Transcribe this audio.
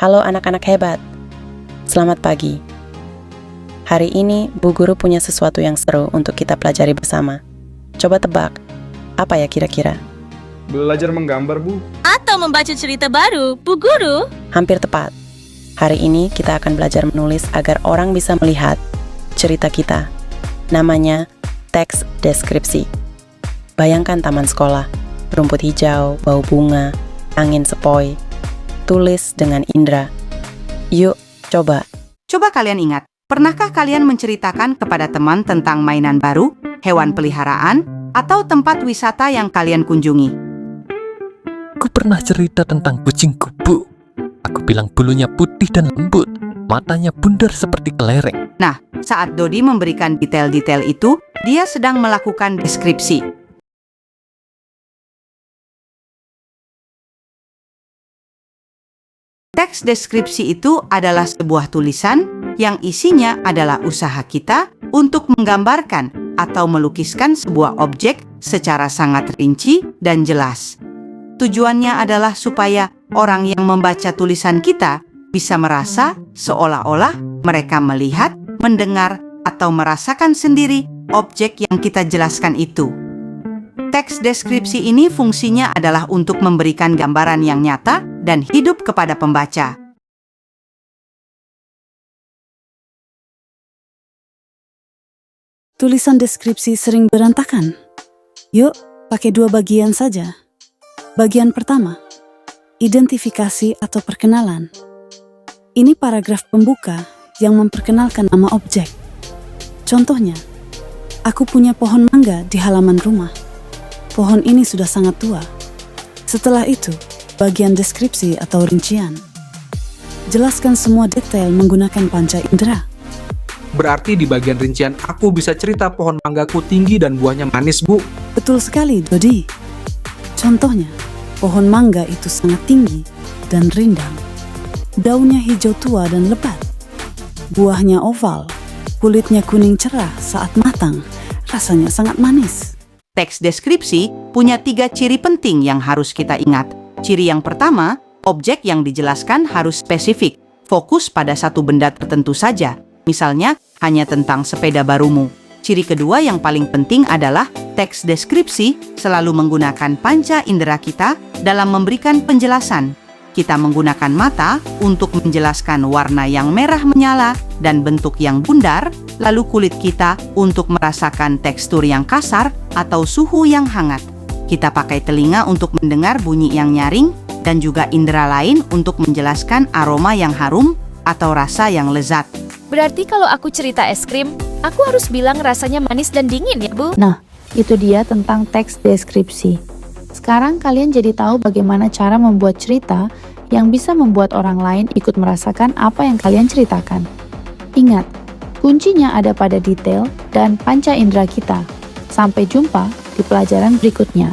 Halo anak-anak hebat, selamat pagi. Hari ini Bu Guru punya sesuatu yang seru untuk kita pelajari bersama. Coba tebak, apa ya kira-kira? Belajar menggambar, Bu. Atau membaca cerita baru, Bu Guru? Hampir tepat. Hari ini kita akan belajar menulis agar orang bisa melihat cerita kita. Namanya teks deskripsi. Bayangkan taman sekolah, rumput hijau, bau bunga, angin sepoi. Tulis dengan indera. Yuk, coba. Coba kalian ingat, pernahkah kalian menceritakan kepada teman tentang mainan baru, hewan peliharaan, atau tempat wisata yang kalian kunjungi? Aku pernah cerita tentang kucingku, Bu. Aku bilang bulunya putih dan lembut, matanya bundar seperti kelereng. Nah, saat Dodi memberikan detail-detail itu, dia sedang melakukan deskripsi. Teks deskripsi itu adalah sebuah tulisan yang isinya adalah usaha kita untuk menggambarkan atau melukiskan sebuah objek secara sangat rinci dan jelas. Tujuannya adalah supaya orang yang membaca tulisan kita bisa merasa seolah-olah mereka melihat, mendengar, atau merasakan sendiri objek yang kita jelaskan itu. Teks deskripsi ini fungsinya adalah untuk memberikan gambaran yang nyata dan hidup kepada pembaca. Tulisan deskripsi sering berantakan. Yuk, pakai 2 bagian saja. Bagian pertama, identifikasi atau perkenalan. Ini paragraf pembuka yang memperkenalkan nama objek. Contohnya, aku punya pohon mangga di halaman rumah. Pohon ini sudah sangat tua. Setelah itu, bagian deskripsi atau rincian. Jelaskan semua detail menggunakan panca indera. Berarti di bagian rincian aku bisa cerita pohon manggaku tinggi dan buahnya manis, Bu. Betul sekali, Dodi. Contohnya, pohon mangga itu sangat tinggi dan rindang. Daunnya hijau tua dan lebat. Buahnya oval, kulitnya kuning cerah saat matang. Rasanya sangat manis. Teks deskripsi punya 3 ciri penting yang harus kita ingat. Ciri yang pertama, objek yang dijelaskan harus spesifik, fokus pada satu benda tertentu saja. Misalnya, hanya tentang sepeda barumu. Ciri kedua yang paling penting adalah teks deskripsi selalu menggunakan panca indera kita dalam memberikan penjelasan. Kita menggunakan mata untuk menjelaskan warna yang merah menyala dan bentuk yang bundar, lalu kulit kita untuk merasakan tekstur yang kasar atau suhu yang hangat. Kita pakai telinga untuk mendengar bunyi yang nyaring dan juga indera lain untuk menjelaskan aroma yang harum atau rasa yang lezat. Berarti kalau aku cerita es krim, aku harus bilang rasanya manis dan dingin ya, Bu? Nah, itu dia tentang teks deskripsi. Sekarang kalian jadi tahu bagaimana cara membuat cerita yang bisa membuat orang lain ikut merasakan apa yang kalian ceritakan. Ingat, kuncinya ada pada detail dan panca indera kita. Sampai jumpa di pelajaran berikutnya.